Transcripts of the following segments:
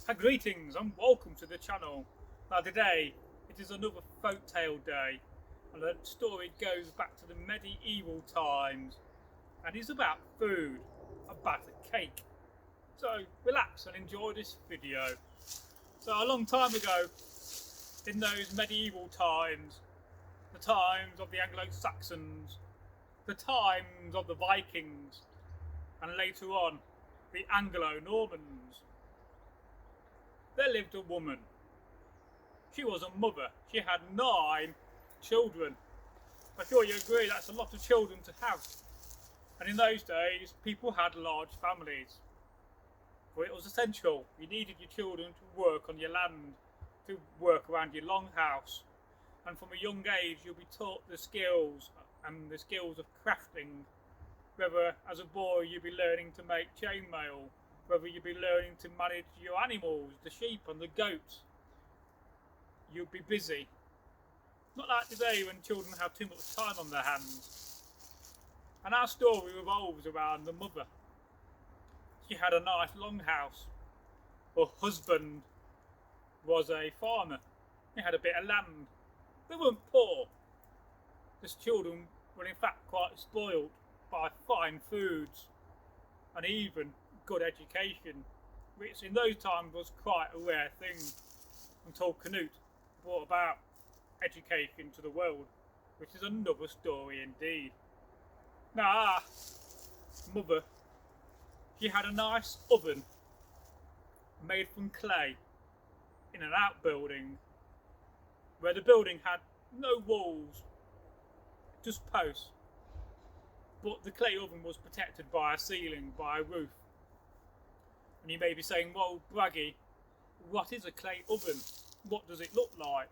Greetings and welcome to the channel. Now today it is another folktale day, and the story goes back to the medieval times and is about food, about a cake. So relax and enjoy this video. So a long time ago, in those medieval times, the times of the Anglo-Saxons, the times of the Vikings, and later on the Anglo-Normans, there lived a woman. She was a mother. She had 9 children. I'm sure you agree that's a lot of children to have. And in those days, people had large families. For it was essential. You needed your children to work on your land, to work around your longhouse. And from a young age, you'll be taught the skills and the skills of crafting. Whether as a boy you'll be learning to make chainmail, whether you'll be learning to manage your animals, the sheep and the goats. You'll be busy. Not like today when children have too much time on their hands. And our story revolves around the mother. She had a nice long house. Her husband was a farmer. He had a bit of land. They weren't poor. His children were in fact quite spoiled by fine foods and even good education, which in those times was quite a rare thing until Canute brought about education to the world, which is another story indeed. Now our mother, she had a nice oven made from clay in an outbuilding where the building had no walls, just posts, but the clay oven was protected by a ceiling, by a roof. And you may be saying, well, Braggy, what is a clay oven? What does it look like?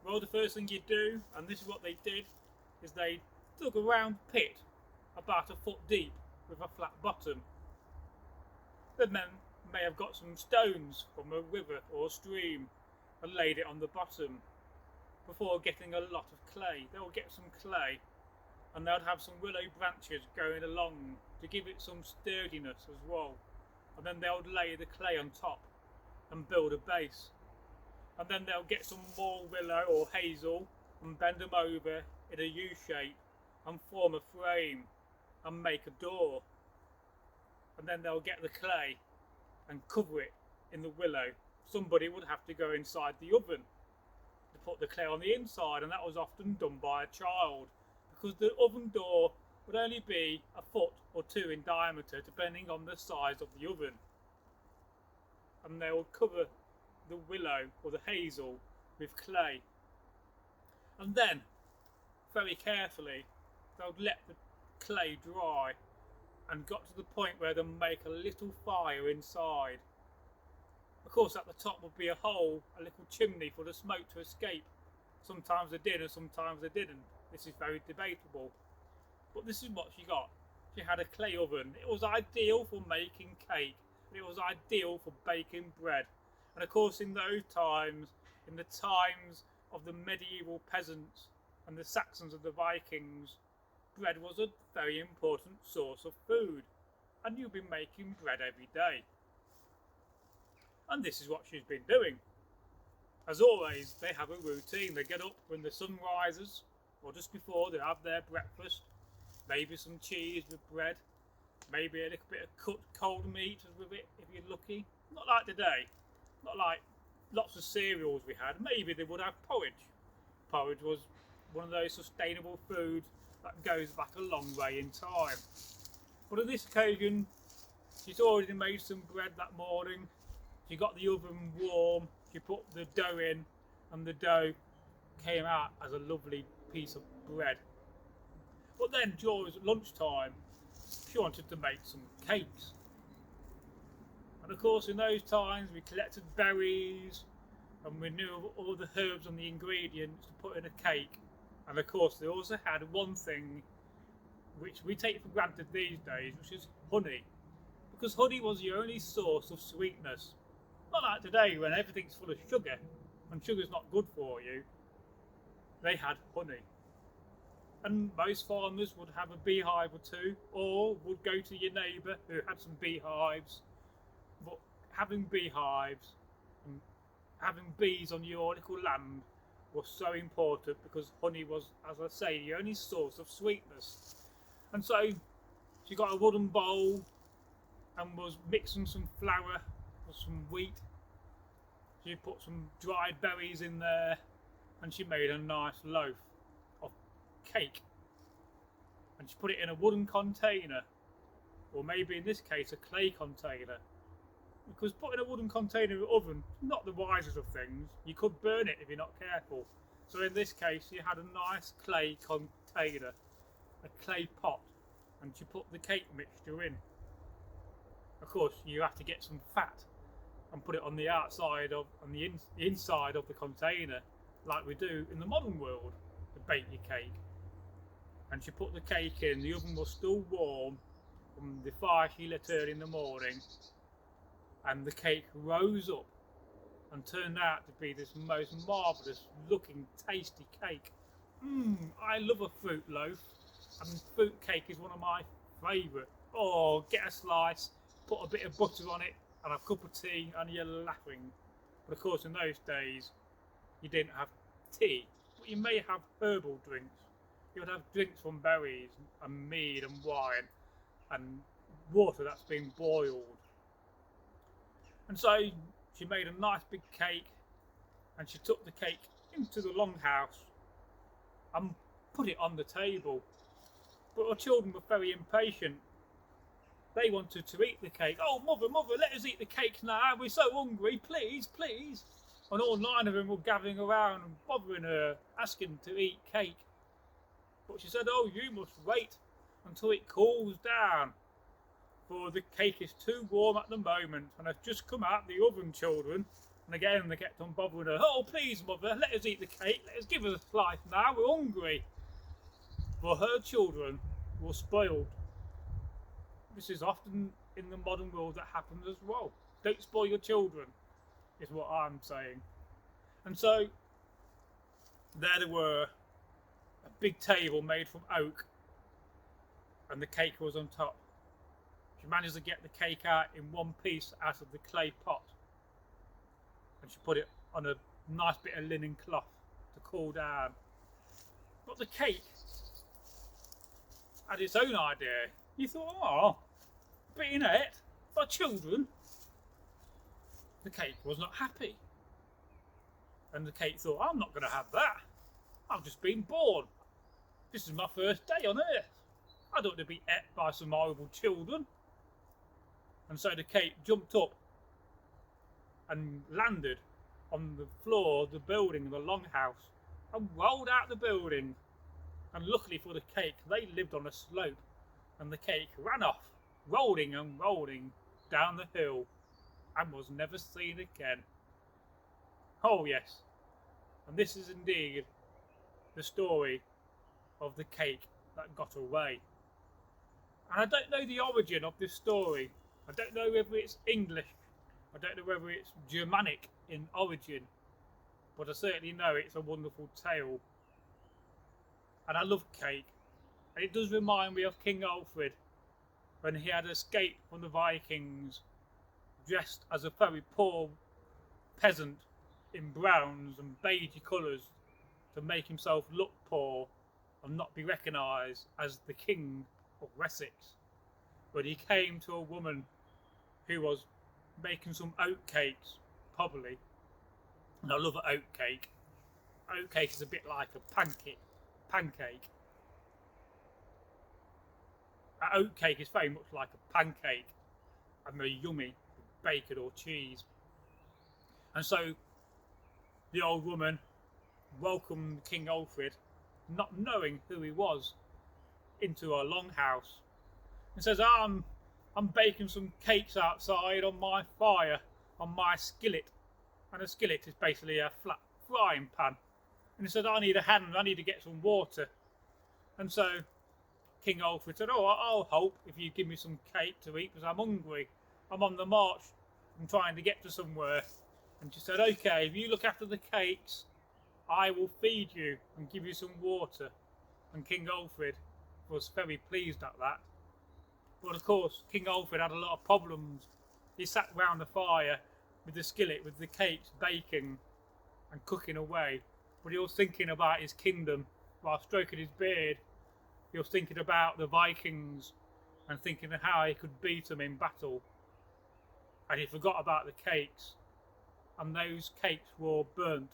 Well, the first thing you do, and this is what they did, is they dug a round pit about a foot deep with a flat bottom. The men may have got some stones from a river or a stream and laid it on the bottom. Before getting a lot of clay, they'll get some clay and they'll have some willow branches going along to give it some sturdiness as well. And then they'll lay the clay on top and build a base. And then they'll get some more willow or hazel and bend them over in a U shape and form a frame and make a door. And then they'll get the clay and cover it in the willow. Somebody would have to go inside the oven to put the clay on the inside, and that was often done by a child because the oven door would only be a foot or 2 in diameter depending on the size of the oven. And they would cover the willow or the hazel with clay. And then, very carefully, they would let the clay dry and got to the point where they'd make a little fire inside. Of course, at the top would be a hole, a little chimney for the smoke to escape. Sometimes they did and sometimes they didn't. This is very debatable. But this is what she got. She had a clay oven. It was ideal for making cake. It was ideal for baking bread. And of course, in those times, in the times of the medieval peasants and the Saxons and the Vikings, bread was a very important source of food. And you'll be making bread every day. And this is what she's been doing. As always, they have a routine. They get up when the sun rises, or just before they have their breakfast. Maybe some cheese with bread, maybe a little bit of cut cold meat with it if you're lucky. Not like today, not like lots of cereals we had. Maybe they would have porridge. Porridge was one of those sustainable foods that goes back a long way in time. But on this occasion, she's already made some bread that morning. She got the oven warm, she put the dough in, and the dough came out as a lovely piece of bread. But then during lunchtime, she wanted to make some cakes. And of course, in those times, we collected berries and we knew all the herbs and the ingredients to put in a cake. And of course, they also had one thing which we take for granted these days, which is honey. Because honey was the only source of sweetness. Not like today when everything's full of sugar and sugar's not good for you. They had honey. And most farmers would have a beehive or two, or would go to your neighbour who had some beehives. But having beehives and having bees on your little land was so important, because honey was, as I say, the only source of sweetness. And so she got a wooden bowl and was mixing some flour with some wheat. She put some dried berries in there, and she made a nice loaf of cake. And she put it in a wooden container, or maybe in this case a clay container, because putting a wooden container in the oven, not the wisest of things. You could burn it if you're not careful. So in this case, you had a nice clay container, a clay pot, and she put the cake mixture in. Of course, you have to get some fat and put it on the outside of, on the inside of the container, like we do in the modern world to bake your cake. And she put the cake in. The oven was still warm from the fire she lit early in the morning, and the cake rose up and turned out to be this most marvellous looking tasty cake. I love a fruit loaf, and fruit cake is one of my favourite. Oh, get a slice, put a bit of butter on it and a cup of tea, and you're laughing. But of course in those days you didn't have tea, but you may have herbal drinks. You would have drinks from berries and mead and wine and water that's been boiled. And so she made a nice big cake, and she took the cake into the longhouse and put it on the table. But her children were very impatient. They wanted to eat the cake. Oh, mother, let us eat the cake now. We're so hungry, please, please. And all 9 of them were gathering around and bothering her, asking to eat cake. But she said, oh, you must wait until it cools down, for the cake is too warm at the moment, and has just come out the oven, children. And again they kept on bothering her. Oh, please, mother, let us eat the cake. Let us give us a slice now. We're hungry. For her children were spoiled. This is often in the modern world that happens as well. Don't spoil your children, is what I'm saying. And so there they were, a big table made from oak, and the cake was on top. She managed to get the cake out in one piece out of the clay pot, and she put it on a nice bit of linen cloth to cool down. But the cake had its own idea. You thought, oh, bayonet for children. The cake was not happy, and the cake thought, I'm not going to have that. I've just been born. This is my first day on earth. I don't want to be ate by some horrible children. And so the cake jumped up and landed on the floor of the building, the longhouse, and rolled out the building. And luckily for the cake, they lived on a slope, and the cake ran off, rolling and rolling down the hill, and was never seen again. Oh yes, and this is indeed the story of the cake that got away. And I don't know the origin of this story. I don't know whether it's English, I don't know whether it's Germanic in origin, but I certainly know it's a wonderful tale. And I love cake, and it does remind me of King Alfred, when he had escaped from the Vikings, dressed as a very poor peasant in browns and beigey colours to make himself look poor and not be recognised as the King of Wessex. But he came to a woman who was making some oat cakes, probably. And I love an oat cake. Oat cake is a bit like a pancake. An oat cake is very much like a pancake, and they're yummy with bacon or cheese. And so the old woman welcomed King Alfred, not knowing who he was, into her longhouse, and says, I'm baking some cakes outside on my fire, on my skillet. And a skillet is basically a flat frying pan. And he said, I need a hand, I need to get some water. And so King Alfred said, oh, I'll help if you give me some cake to eat, because I'm hungry. I'm on the march, I'm trying to get to somewhere. And she said, okay, if you look after the cakes, I will feed you and give you some water. And King Alfred was very pleased at that. But of course, King Alfred had a lot of problems He sat round the fire with the skillet with the cakes baking and cooking away, but he was thinking about his kingdom while stroking his beard. He was thinking about the Vikings and thinking of how he could beat them in battle. And he forgot about the cakes, and those cakes were burnt.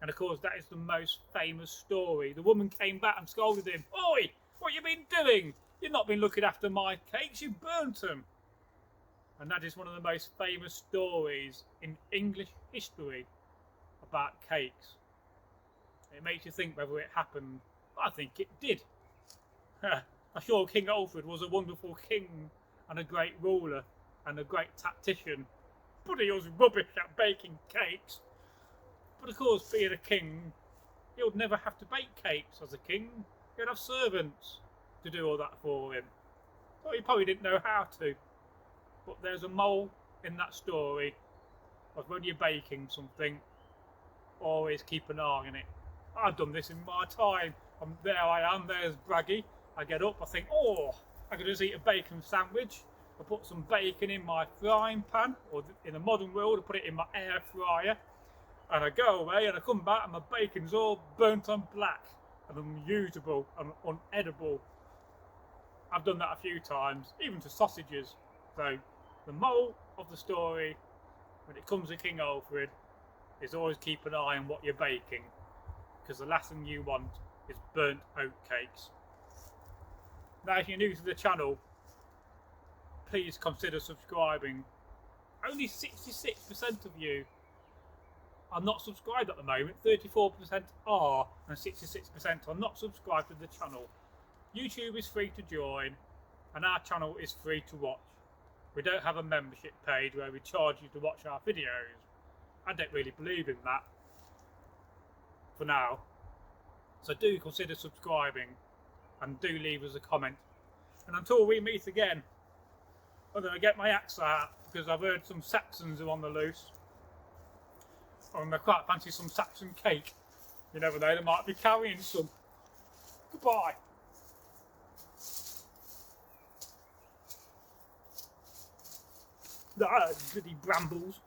And of course, that is the most famous story. The woman came back and scolded him. "Oi, what you been doing? You've not been looking after my cakes, you burnt them." And that is one of the most famous stories in English history about cakes. It makes you think whether it happened. I think it did. I'm sure King Alfred was a wonderful king and a great ruler and a great tactician, but he was rubbish at baking cakes. But of course, being a king, he would never have to bake cakes as a king. He'd have servants to do all that for him. So he probably didn't know how to. But there's a moral in that story of when you're baking something, always keep an eye on it. I've done this in my time. There I am, there's Braggy. I get up, I think, oh, I could just eat a bacon sandwich. I put some bacon in my frying pan, or in the modern world, I put it in my air fryer. And I go away and I come back and my bacon's all burnt on black and unusable and unedible. I've done that a few times, even to sausages. So the moral of the story, when it comes to King Alfred, is always keep an eye on what you're baking, because the last thing you want is burnt oat cakes. Now, if you're new to the channel, please consider subscribing. Only 66% of you are not subscribed at the moment. 34% are, and 66% are not subscribed to the channel. YouTube is free to join, and our channel is free to watch. We don't have a membership page where we charge you to watch our videos. I don't really believe in that for now. So do consider subscribing and do leave us a comment. And until we meet again, I'm going to get my axe out because I've heard some Saxons are on the loose. And I quite fancy some Saxon cake. You never know, they might be carrying some. Goodbye. Ah, goody brambles.